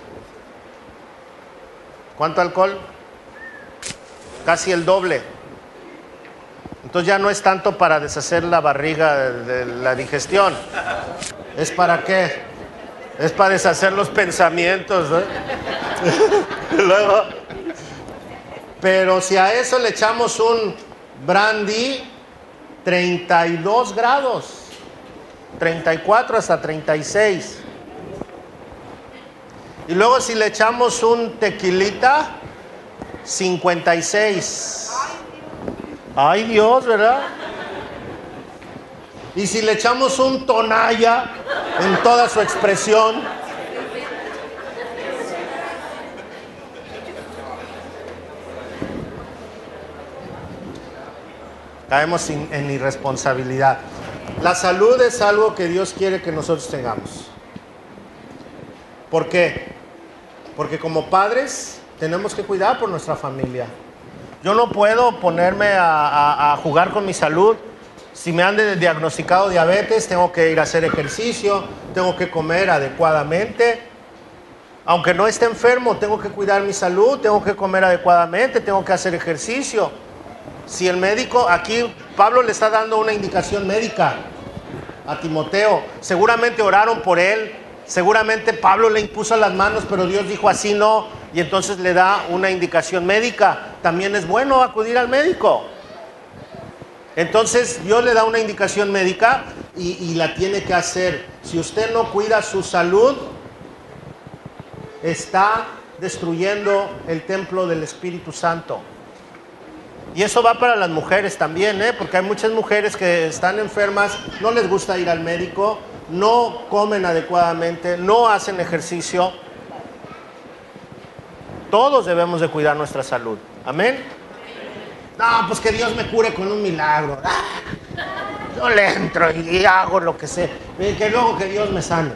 Speaker 1: ¿Cuánto alcohol? Casi el doble. Entonces ya no es tanto para deshacer la barriga de la digestión. ¿Es para qué? Es para deshacer los pensamientos, ¿no? Luego, pero si a eso le echamos un brandy, 32 grados, 34 hasta 36. Y luego si le echamos un tequilita, 56. Ay Dios, ¿verdad? Y si le echamos un tonalla en toda su expresión, caemos en irresponsabilidad. La salud es algo que Dios quiere que nosotros tengamos. ¿Por qué? Porque como padres tenemos que cuidar por nuestra familia. Yo no puedo ponerme a jugar con mi salud. Si me han diagnosticado diabetes, tengo que ir a hacer ejercicio, tengo que comer adecuadamente. Aunque no esté enfermo, tengo que cuidar mi salud, tengo que comer adecuadamente, tengo que hacer ejercicio. Si el médico, aquí Pablo le está dando una indicación médica a Timoteo, seguramente oraron por él, seguramente Pablo le impuso las manos, pero Dios dijo así no, y entonces le da una indicación médica. También es bueno acudir al médico. Entonces Dios le da una indicación médica y la tiene que hacer. Si usted no cuida su salud, está destruyendo el templo del Espíritu Santo. Y eso va para las mujeres también, porque hay muchas mujeres que están enfermas, no les gusta ir al médico, no comen adecuadamente, no hacen ejercicio. Todos debemos de cuidar nuestra salud. Amén. No, pues que Dios me cure con un milagro. Yo le entro y hago lo que sé. Que luego que Dios me sane.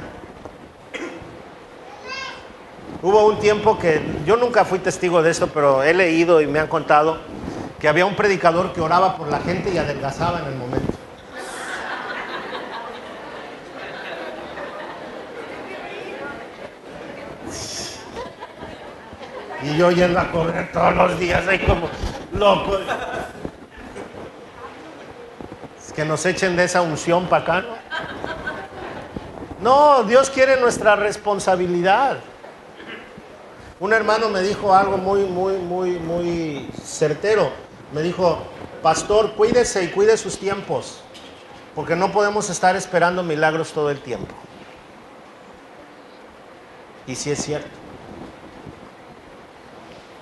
Speaker 1: Hubo un tiempo que yo nunca fui testigo de esto, pero he leído y me han contado que había un predicador que oraba por la gente y adelgazaba en el momento. Y yo yendo a correr todos los días ahí como loco. Es que nos echen de esa unción para acá, ¿no? No, Dios quiere nuestra responsabilidad. Un hermano me dijo algo muy certero. Me dijo, pastor, cuídese y cuide sus tiempos, porque no podemos estar esperando milagros todo el tiempo. Y sí es cierto.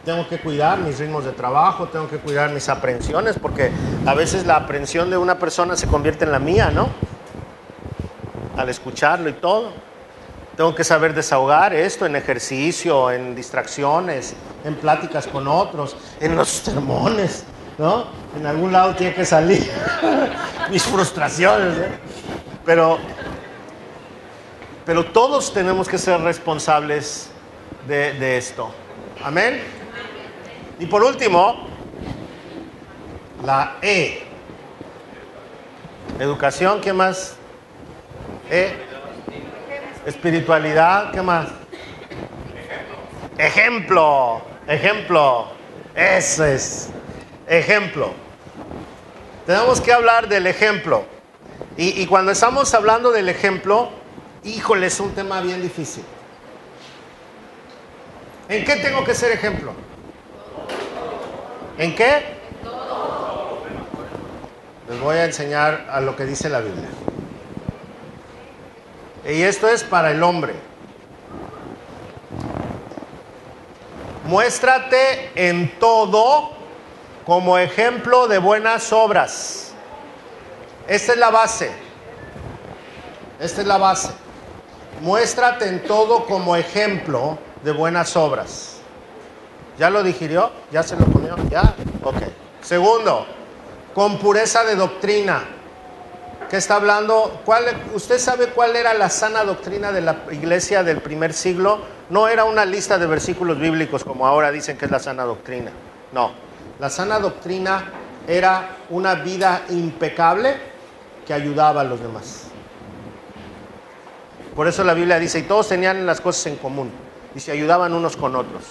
Speaker 1: Tengo que cuidar mis ritmos de trabajo, tengo que cuidar mis aprehensiones, porque a veces la aprehensión de una persona se convierte en la mía, ¿no? Al escucharlo y todo. Tengo que saber desahogar esto en ejercicio, en distracciones, en pláticas con otros, en los sermones, ¿no? En algún lado tiene que salir mis frustraciones, ¿eh? Pero todos tenemos que ser responsables de esto. Amén. Y por último, la E. Educación, ¿qué más? Espiritualidad, ¿qué más? Ejemplo. Eso es. Ejemplo. Tenemos que hablar del ejemplo. Y cuando estamos hablando del ejemplo, híjole, es un tema bien difícil. ¿En qué tengo que ser ejemplo? ¿En qué? Les voy a enseñar a lo que dice la Biblia. Y esto es para el hombre. Muéstrate en todo como ejemplo de buenas obras. Esta es la base. Esta es la base. Muéstrate en todo como ejemplo de buenas obras. ¿Ya lo digirió? ¿Ya se lo comió? ¿Ya? Ok. Segundo, con pureza de doctrina. ¿Qué está hablando? ¿Usted sabe cuál era la sana doctrina de la iglesia del primer siglo? No era una lista de versículos bíblicos como ahora dicen que es la sana doctrina. No. La sana doctrina era una vida impecable que ayudaba a los demás. Por eso la Biblia dice, y todos tenían las cosas en común, y se ayudaban unos con otros.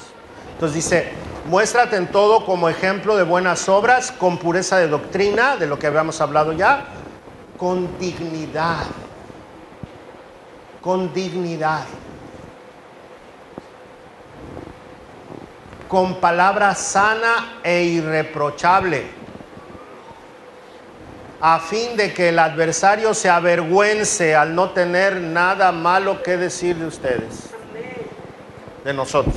Speaker 1: Entonces dice, muéstrate en todo como ejemplo de buenas obras, con pureza de doctrina, de lo que habíamos hablado ya, con dignidad. Con dignidad. Con palabra sana e irreprochable, a fin de que el adversario se avergüence al no tener nada malo que decir de ustedes, de nosotros.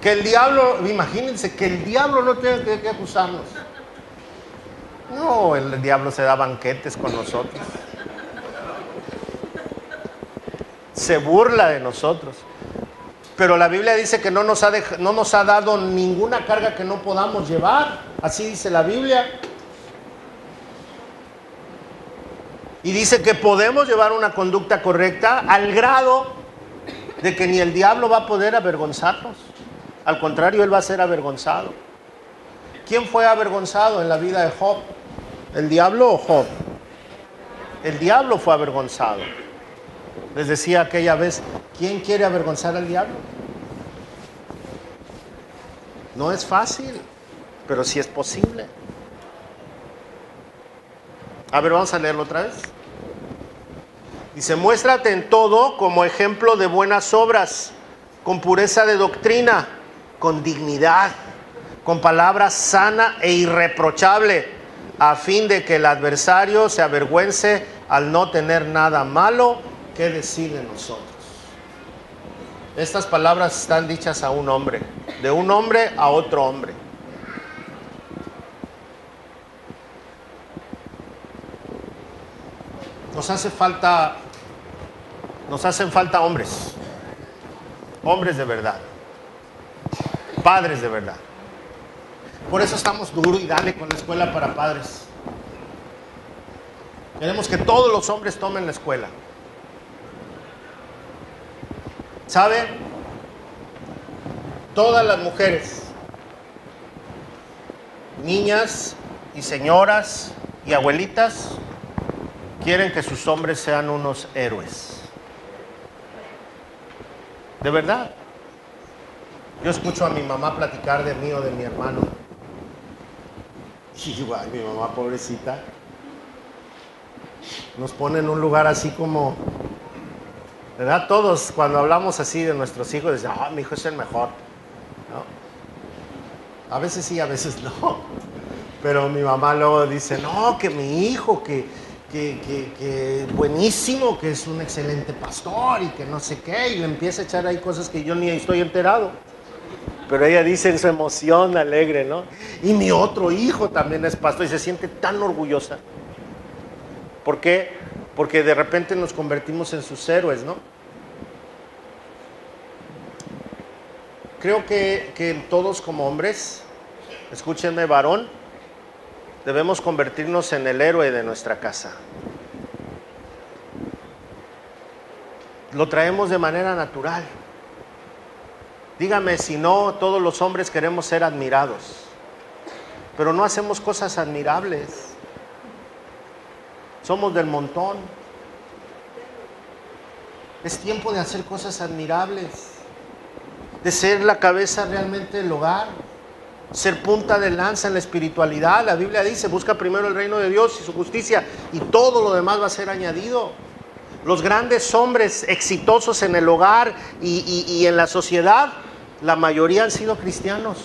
Speaker 1: Que el diablo, imagínense, que el diablo no tiene que acusarnos. No, el diablo se da banquetes con nosotros. Se burla de nosotros. Pero la Biblia dice que no nos ha dado ninguna carga que no podamos llevar. Así dice la Biblia. Y dice que podemos llevar una conducta correcta al grado de que ni el diablo va a poder avergonzarnos. Al contrario, él va a ser avergonzado. ¿Quién fue avergonzado en la vida de Job? ¿El diablo o Job? El diablo fue avergonzado. Les decía aquella vez, ¿quién quiere avergonzar al diablo? No es fácil, pero sí es posible. A ver, vamos a leerlo otra vez. Dice, muéstrate en todo como ejemplo de buenas obras, con pureza de doctrina, con dignidad, con palabra sana e irreprochable, a fin de que el adversario se avergüence al no tener nada malo que decir de nosotros. Estas palabras están dichas a un hombre, de un hombre a otro hombre. Nos hacen falta hombres, hombres de verdad, padres de verdad. Por eso estamos duro y dale con la escuela para padres. Queremos que todos los hombres tomen la escuela. ¿Sabe? Todas las mujeres, niñas y señoras y abuelitas, quieren que sus hombres sean unos héroes. De verdad. Yo escucho a mi mamá platicar de mí o de mi hermano. Y digo, ay, mi mamá pobrecita, nos pone en un lugar así como, ¿verdad? Todos cuando hablamos así de nuestros hijos, dicen, mi hijo es el mejor, ¿no? A veces sí, a veces no. Pero mi mamá luego dice, no, que mi hijo, que buenísimo, que es un excelente pastor y que no sé qué, y le empieza a echar ahí cosas que yo ni estoy enterado. Pero ella dice en su emoción alegre, ¿no? Y mi otro hijo también es pastor y se siente tan orgullosa. ¿Por qué? Porque de repente nos convertimos en sus héroes, ¿no? Creo que todos como hombres, escúchenme, varón, debemos convertirnos en el héroe de nuestra casa. Lo traemos de manera natural. Dígame si no, todos los hombres queremos ser admirados, pero no hacemos cosas admirables. Somos del montón. Es tiempo de hacer cosas admirables, de ser la cabeza realmente del hogar, ser punta de lanza en la espiritualidad. La Biblia dice, busca primero el reino de Dios y su justicia, y todo lo demás va a ser añadido. Los grandes hombres exitosos en el hogar y en la sociedad, la mayoría han sido cristianos.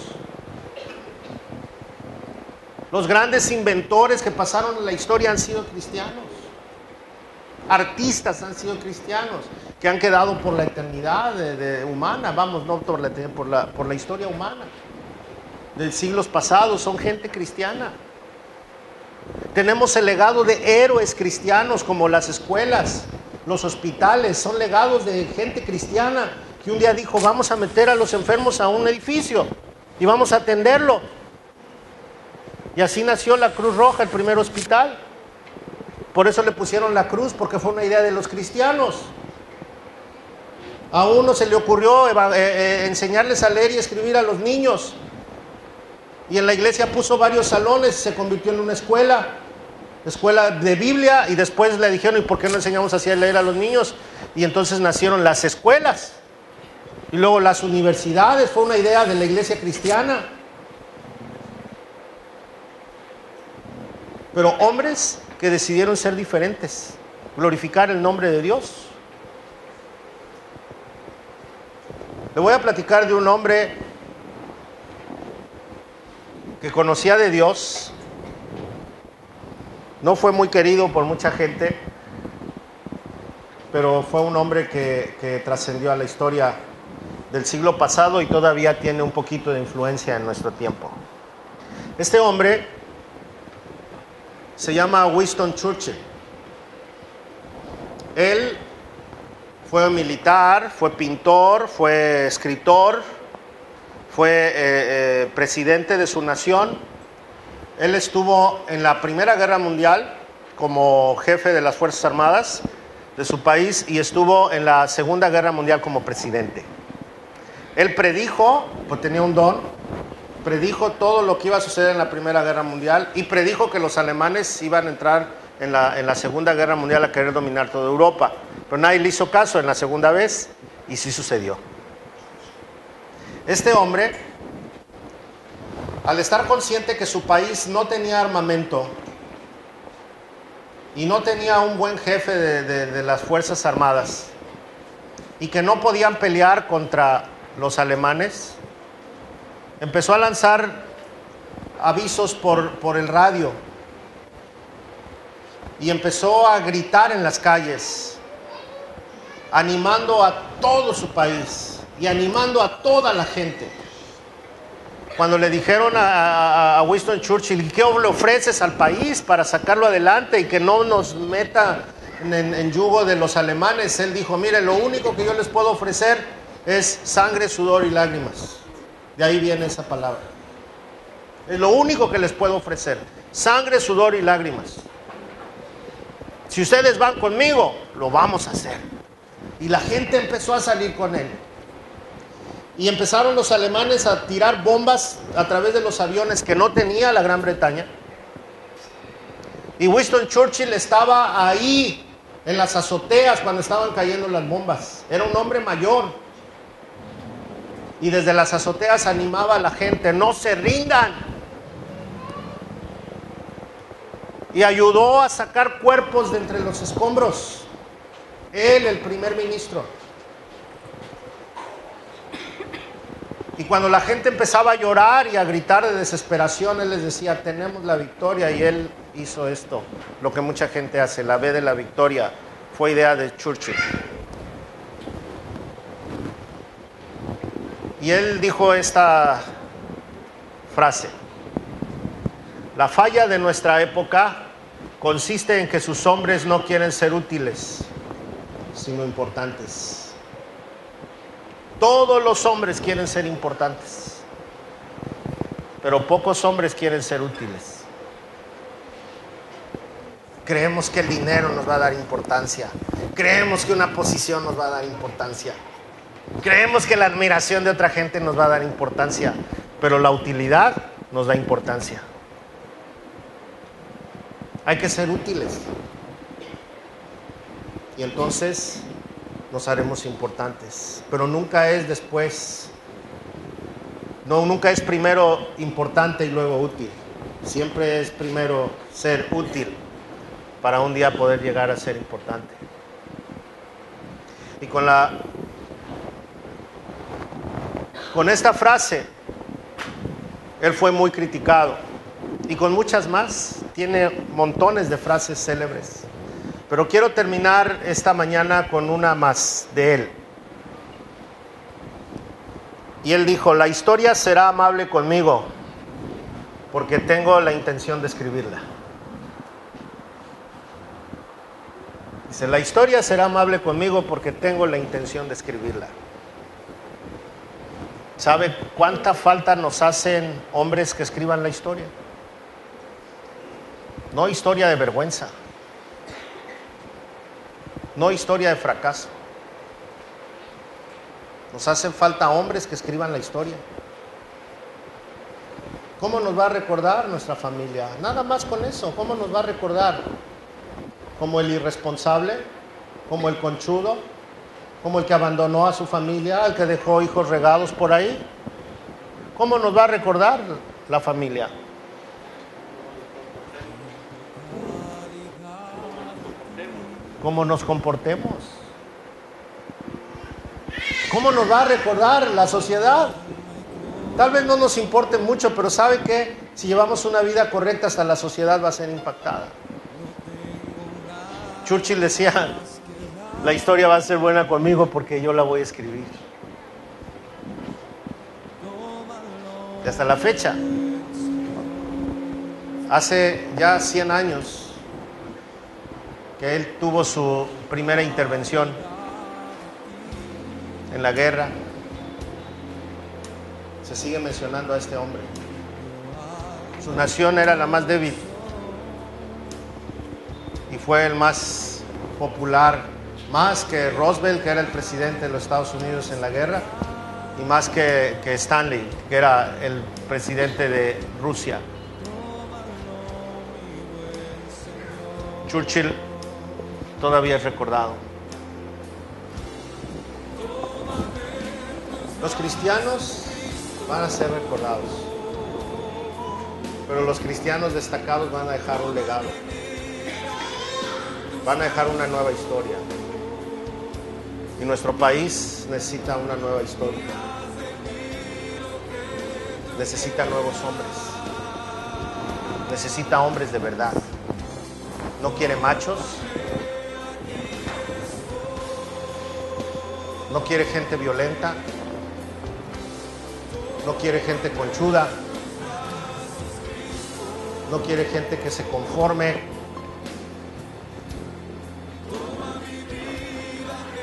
Speaker 1: Los grandes inventores que pasaron en la historia han sido cristianos. Artistas han sido cristianos, que han quedado por la eternidad humana, vamos, no por la historia humana de siglos pasados, son gente cristiana. Tenemos el legado de héroes cristianos, como las escuelas, los hospitales, son legados de gente cristiana que un día dijo, vamos a meter a los enfermos a un edificio y vamos a atenderlo. Y así nació la Cruz Roja, el primer hospital. Por eso le pusieron la cruz, porque fue una idea de los cristianos. A uno se le ocurrió enseñarles a leer y escribir a los niños. Y en la iglesia puso varios salones, se convirtió en una escuela. escuela de Biblia, y después le dijeron, ¿y por qué no enseñamos así a leer a los niños? Y entonces nacieron las escuelas. Y luego las universidades, fue una idea de la iglesia cristiana. Pero hombres que decidieron ser diferentes, glorificar el nombre de Dios. Le voy a platicar de un hombre que conocía de Dios. No fue muy querido por mucha gente, pero fue un hombre que trascendió a la historia del siglo pasado y todavía tiene un poquito de influencia en nuestro tiempo. Este hombre se llama Winston Churchill. Él fue militar, fue pintor, fue escritor, fue presidente de su nación. Él estuvo en la Primera Guerra Mundial como jefe de las Fuerzas Armadas de su país y estuvo en la Segunda Guerra Mundial como presidente. Él predijo, pues tenía un don, predijo todo lo que iba a suceder en la Primera Guerra Mundial y predijo que los alemanes iban a entrar en la Segunda Guerra Mundial a querer dominar toda Europa. Pero nadie le hizo caso en la segunda vez y sí sucedió. Este hombre, al estar consciente que su país no tenía armamento y no tenía un buen jefe de las Fuerzas Armadas y que no podían pelear contra los alemanes, empezó a lanzar avisos por el radio y empezó a gritar en las calles, animando a todo su país y animando a toda la gente. Cuando le dijeron a Winston Churchill, ¿qué le ofreces al país para sacarlo adelante y que no nos meta en yugo de los alemanes? Él dijo, mire, lo único que yo les puedo ofrecer es sangre, sudor y lágrimas. De ahí viene esa palabra. Es lo único que les puedo ofrecer, sangre, sudor y lágrimas. Si ustedes van conmigo, lo vamos a hacer. Y la gente empezó a salir con él. Y empezaron los alemanes a tirar bombas a través de los aviones que no tenía la Gran Bretaña. Y Winston Churchill estaba ahí en las azoteas cuando estaban cayendo las bombas. Era un hombre mayor. Y desde las azoteas animaba a la gente, no se rindan. Y ayudó a sacar cuerpos de entre los escombros. Él, el primer ministro. Y cuando la gente empezaba a llorar y a gritar de desesperación, él les decía, tenemos la victoria. Y él hizo esto, lo que mucha gente hace, la V de la victoria. Fue idea de Churchill. Y él dijo esta frase: la falla de nuestra época consiste en que sus hombres no quieren ser útiles, sino importantes. Todos los hombres quieren ser importantes, pero pocos hombres quieren ser útiles. Creemos que el dinero nos va a dar importancia. Creemos que una posición nos va a dar importancia. Creemos que la admiración de otra gente nos va a dar importancia, pero la utilidad nos da importancia. Hay que ser útiles. Y entonces nos haremos importantes. Pero nunca es después. No, nunca es primero importante y luego útil. Siempre es primero ser útil para un día poder llegar a ser importante. Y con esta frase, él fue muy criticado. Y con muchas más, tiene montones de frases célebres. Pero quiero terminar esta mañana con una más de él. Y él dijo, la historia será amable conmigo, porque tengo la intención de escribirla. Dice, la historia será amable conmigo porque tengo la intención de escribirla. ¿Sabe cuánta falta nos hacen hombres que escriban la historia? No historia de vergüenza, no historia de fracaso. Nos hacen falta hombres que escriban la historia. ¿Cómo nos va a recordar nuestra familia? Nada más con eso. ¿Cómo nos va a recordar? ¿Como el irresponsable? ¿Como el conchudo? ¿Como el que abandonó a su familia? ¿El que dejó hijos regados por ahí? ¿Cómo nos va a recordar la familia? ¿Cómo nos comportemos? ¿Cómo nos va a recordar la sociedad? Tal vez no nos importe mucho, pero ¿sabe qué? Si llevamos una vida correcta, hasta la sociedad va a ser impactada. Churchill decía, la historia va a ser buena conmigo porque yo la voy a escribir. Y hasta la fecha, hace ya 100 años que él tuvo su primera intervención en la guerra, se sigue mencionando a este hombre. Su nación era la más débil y fue el más popular, más que Roosevelt, que era el presidente de los Estados Unidos en la guerra, y más que Stanley, que era el presidente de Rusia. Churchill todavía es recordado. Los cristianos van a ser recordados, pero los cristianos destacados van a dejar un legado, van a dejar una nueva historia, y nuestro país necesita una nueva historia, necesita nuevos hombres, necesita hombres de verdad. No quiere machos, no quiere gente violenta, no quiere gente conchuda, no quiere gente que se conforme.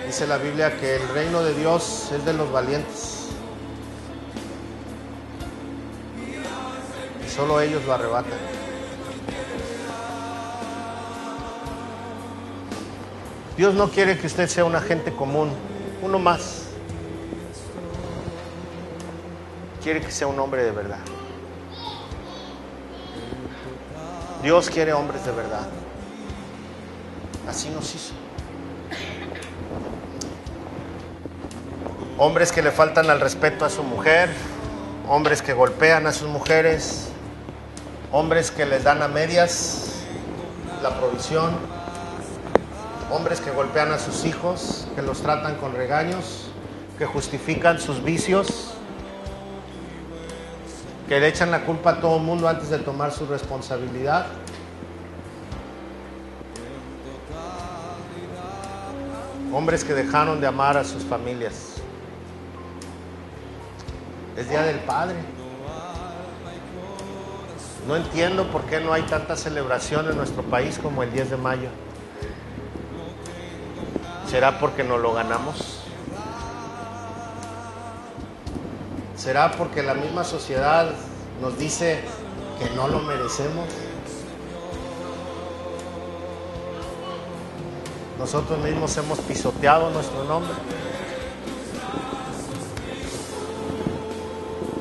Speaker 1: Dice la Biblia que el reino de Dios es de los valientes y solo ellos lo arrebatan. Dios no quiere que usted sea un agente común, uno más. Quiere que sea un hombre de verdad. Dios quiere hombres de verdad. Así nos hizo. Hombres que le faltan al respeto a su mujer, hombres que golpean a sus mujeres, hombres que les dan a medias la provisión, hombres que golpean a sus hijos, que los tratan con regaños, que justifican sus vicios, que le echan la culpa a todo el mundo antes de tomar su responsabilidad. Hombres que dejaron de amar a sus familias. Es Día del Padre. No entiendo por qué no hay tanta celebración en nuestro país como el 10 de mayo. ¿Será porque no lo ganamos? ¿Será porque la misma sociedad nos dice que no lo merecemos? Nosotros mismos hemos pisoteado nuestro nombre.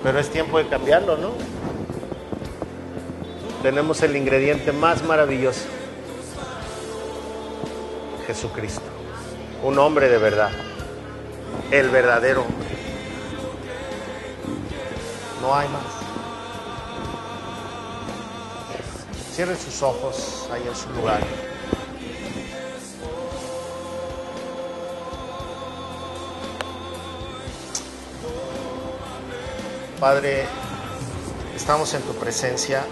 Speaker 1: Pero es tiempo de cambiarlo, ¿no? Tenemos el ingrediente más maravilloso: Jesucristo. Un hombre de verdad. El verdadero hombre. No hay más. Cierren sus ojos ahí en su lugar. Padre, estamos en tu presencia.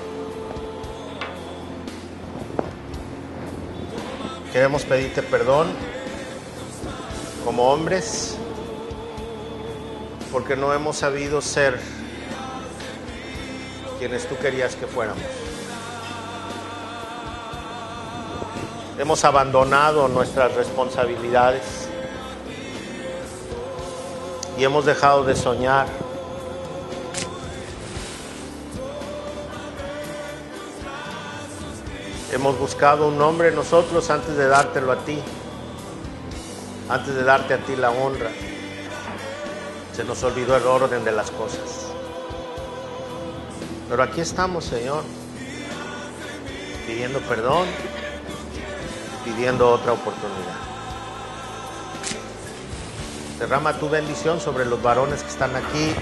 Speaker 1: Queremos pedirte perdón como hombres porque no hemos sabido ser quienes tú querías que fuéramos. Hemos abandonado nuestras responsabilidades y hemos dejado de soñar. Hemos buscado un nombre nosotros antes de dártelo a ti, antes de darte a ti la honra. Se nos olvidó el orden de las cosas. Pero aquí estamos, Señor, pidiendo perdón, pidiendo otra oportunidad. Derrama tu bendición sobre los varones que están aquí,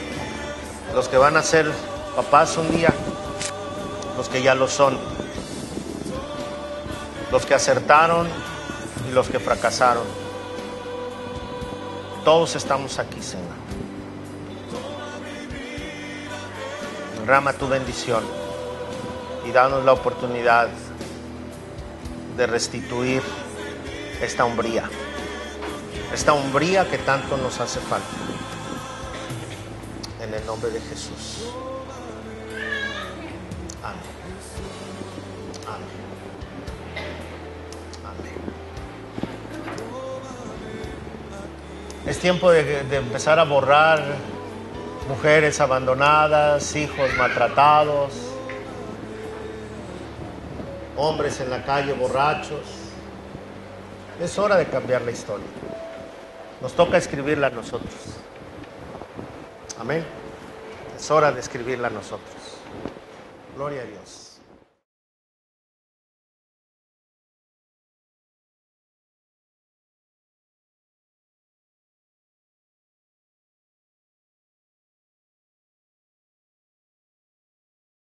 Speaker 1: los que van a ser papás un día, los que ya lo son, los que acertaron y los que fracasaron. Todos estamos aquí, Señor. Derrama tu bendición y danos la oportunidad de restituir esta hombría que tanto nos hace falta. En el nombre de Jesús. Amén. Amén. Amén. Es tiempo de empezar a borrar mujeres abandonadas, hijos maltratados, hombres en la calle borrachos. Es hora de cambiar la historia. Nos toca escribirla a nosotros. Amén. Es hora de escribirla a nosotros. Gloria a Dios.